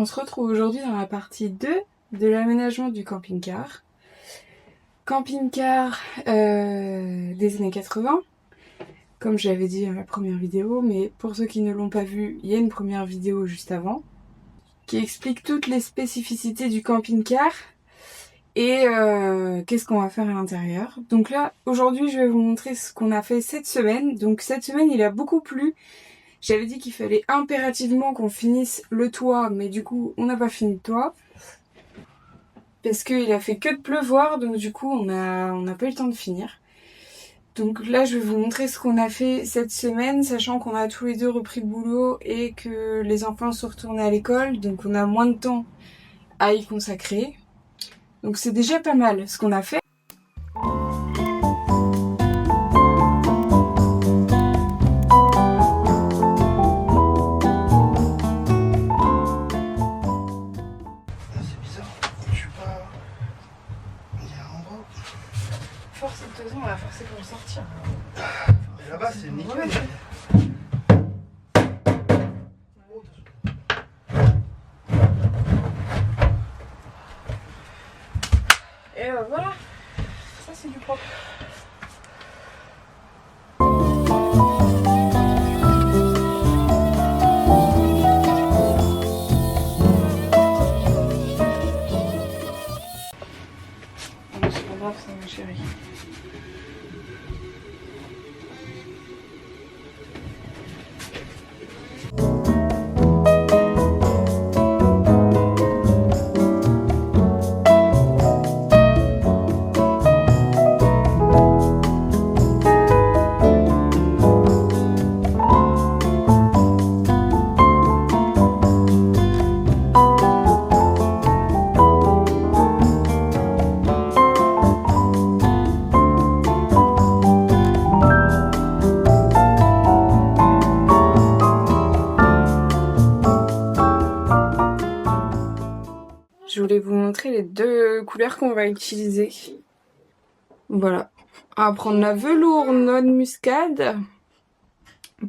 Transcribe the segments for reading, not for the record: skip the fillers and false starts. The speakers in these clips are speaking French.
On se retrouve aujourd'hui dans la partie 2 de l'aménagement du camping-car. Camping-car des années 80, comme j'avais dit dans la première vidéo, mais pour ceux qui ne l'ont pas vu, il y a une première vidéo juste avant qui explique toutes les spécificités du camping-car et qu'est-ce qu'on va faire à l'intérieur. Donc là, aujourd'hui, je vais vous montrer ce qu'on a fait cette semaine. Donc cette semaine, il a beaucoup plu. J'avais dit qu'il fallait impérativement qu'on finisse le toit, mais du coup, on n'a pas fini le toit. Parce qu'il a fait que de pleuvoir, donc du coup, on n'a pas eu le temps de finir. Donc là, je vais vous montrer ce qu'on a fait cette semaine, sachant qu'on a tous les deux repris le boulot et que les enfants sont retournés à l'école, donc on a moins de temps à y consacrer. Donc c'est déjà pas mal ce qu'on a fait. Force, de toute façon, on va forcer pour le sortir. Et là-bas, c'est nickel. Et voilà, ça c'est du propre. C'est pas grave, ça, ma chérie. Je voulais vous montrer les deux couleurs qu'on va utiliser. Voilà. On va prendre la velours noix de muscade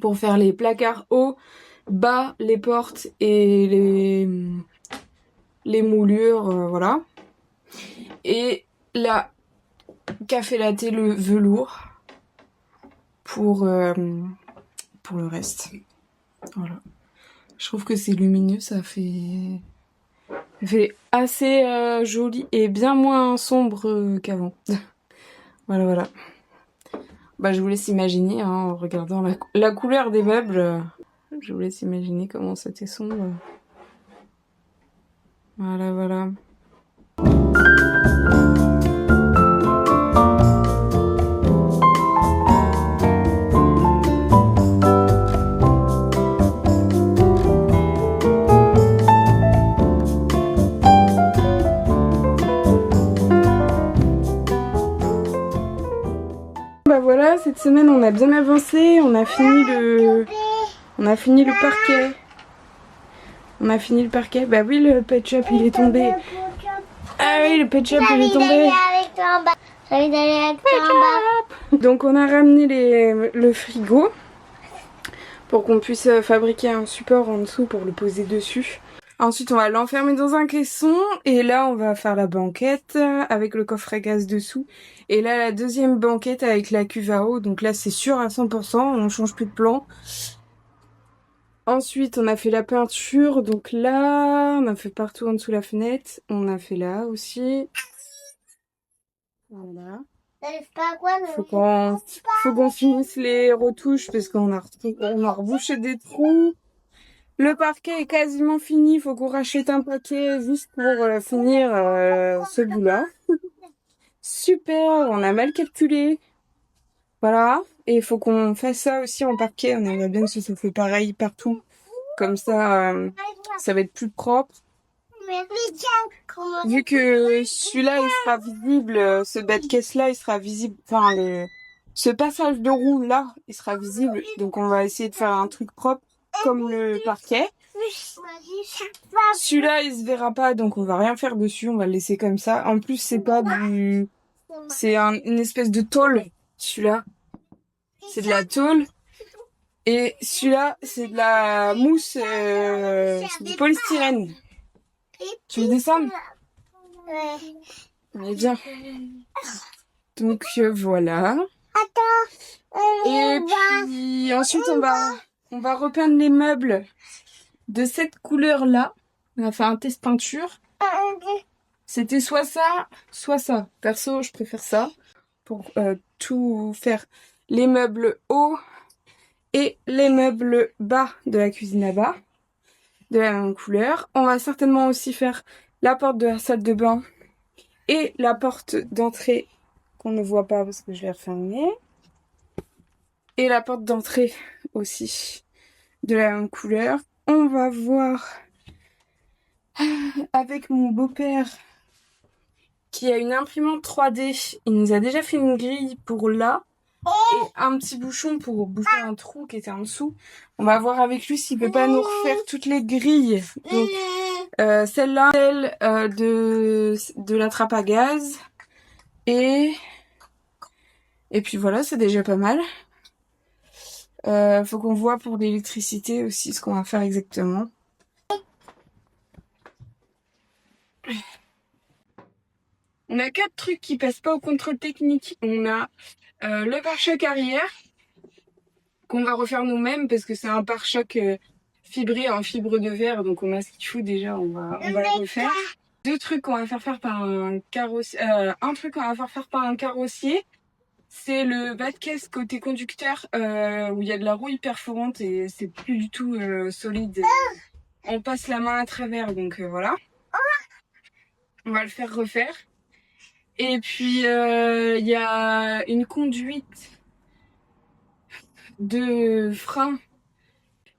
pour faire les placards hauts, bas, les portes et les moulures, voilà. Et la café latte, le velours pour le reste. Voilà. Je trouve que c'est lumineux, ça fait assez joli et bien moins sombre qu'avant. Voilà, voilà. Bah, je vous laisse imaginer, hein, en regardant la couleur des meubles. Je vous laisse imaginer comment c'était sombre. Voilà, voilà. Bah voilà, cette semaine on a bien avancé, on a fini le parquet. On a fini le parquet. Bah oui, le pet shop il est tombé. Ah oui, le pet shop il est tombé. Donc on a ramené le frigo pour qu'on puisse fabriquer un support en dessous pour le poser dessus. Ensuite on va l'enfermer dans un caisson et là on va faire la banquette avec le coffre à gaz dessous. Et là la deuxième banquette avec la cuve à eau, donc là c'est sûr à 100%, on change plus de plan. Ensuite on a fait la peinture, donc là on a fait partout en dessous la fenêtre, on a fait là aussi. Voilà. Faut qu'on finisse les retouches parce qu'on a rebouché des trous. Le parquet est quasiment fini, il faut qu'on rachète un paquet juste pour finir ce bout-là. Super, on a mal calculé. Voilà, et il faut qu'on fasse ça aussi en parquet, on aimerait bien que ce soit fait pareil partout. Comme ça, ça va être plus propre. Vu que celui-là, il sera visible, ce bas de caisse-là, il sera visible, enfin, ce passage de roue là, il sera visible. Donc on va essayer de faire un truc propre comme le parquet. Celui-là, il se verra pas, donc on va rien faire dessus, on va le laisser comme ça. En plus, c'est pas du... C'est une espèce de tôle, celui-là. C'est de la tôle. Et celui-là, c'est de la mousse, c'est du polystyrène. Tu veux descendre? Ouais. Eh bien. Donc voilà. Attends. Et puis ensuite on va repeindre les meubles de cette couleur-là. On a fait un test peinture. C'était soit ça, soit ça. Perso, je préfère ça pour tout faire. Les meubles hauts et les meubles bas de la cuisine à bas de la même couleur. On va certainement aussi faire la porte de la salle de bain et la porte d'entrée qu'on ne voit pas parce que je l'ai refermée. Et la porte d'entrée aussi de la même couleur. On va voir avec mon beau-père qui a une imprimante 3D. Il nous a déjà fait une grille pour là et un petit bouchon pour boucher un trou qui était en dessous. On va voir avec lui s'il peut pas nous refaire toutes les grilles. Donc celle-là, celle de la trappe à gaz et puis voilà, c'est déjà pas mal. Faut qu'on voit pour l'électricité aussi ce qu'on va faire exactement. On a 4 trucs qui passent pas au contrôle technique. On a le pare-choc arrière qu'on va refaire nous-mêmes parce que c'est un pare-choc fibré en fibre de verre, donc on a ce qu'il faut déjà, on va le refaire. 2 trucs qu'on va faire par un carrossier. Un truc qu'on va faire par un carrossier, c'est le bas de caisse côté conducteur où il y a de la rouille perforante et c'est plus du tout solide. On passe la main à travers, donc voilà. On va le faire refaire. Et puis il y a une conduite de frein.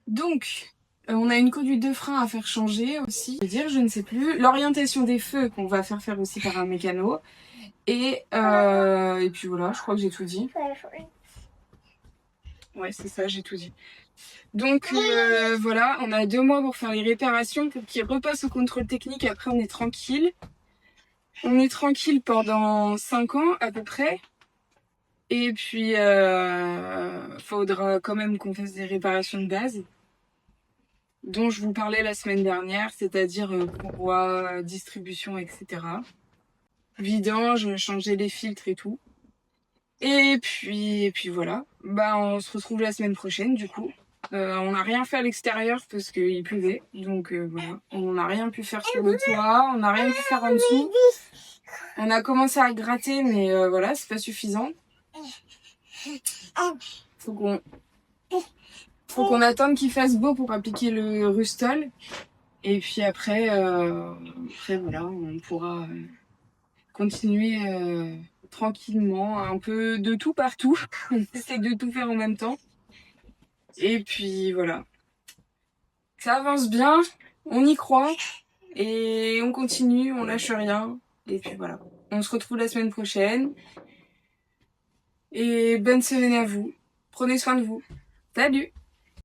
Donc on a une conduite de frein à faire changer aussi. Je ne sais plus. L'orientation des feux qu'on va faire aussi par un mécano. Et puis voilà, je crois que j'ai tout dit. Ouais, c'est ça, j'ai tout dit. Donc voilà, on a 2 mois pour faire les réparations pour qu'ils repassent au contrôle technique. Après, on est tranquille. On est tranquille pendant 5 ans à peu près. Et puis, faudra quand même qu'on fasse des réparations de base, dont je vous parlais la semaine dernière, c'est-à-dire courroie, distribution, etc. Vidange, changer les filtres et tout. Et puis voilà. Bah, on se retrouve la semaine prochaine, du coup. On n'a rien fait à l'extérieur parce qu'il pleuvait. Donc voilà. On n'a rien pu faire sur le toit. On n'a rien pu faire en dessous. On a commencé à gratter, mais voilà, c'est pas suffisant. Faut qu'on attende qu'il fasse beau pour appliquer le Rustol. Et puis après voilà, on pourra continuer tranquillement, un peu de tout partout. On essaie de tout faire en même temps. Et puis voilà. Ça avance bien, on y croit. Et on continue, on lâche rien. Et puis voilà. On se retrouve la semaine prochaine. Et bonne semaine à vous. Prenez soin de vous. Salut!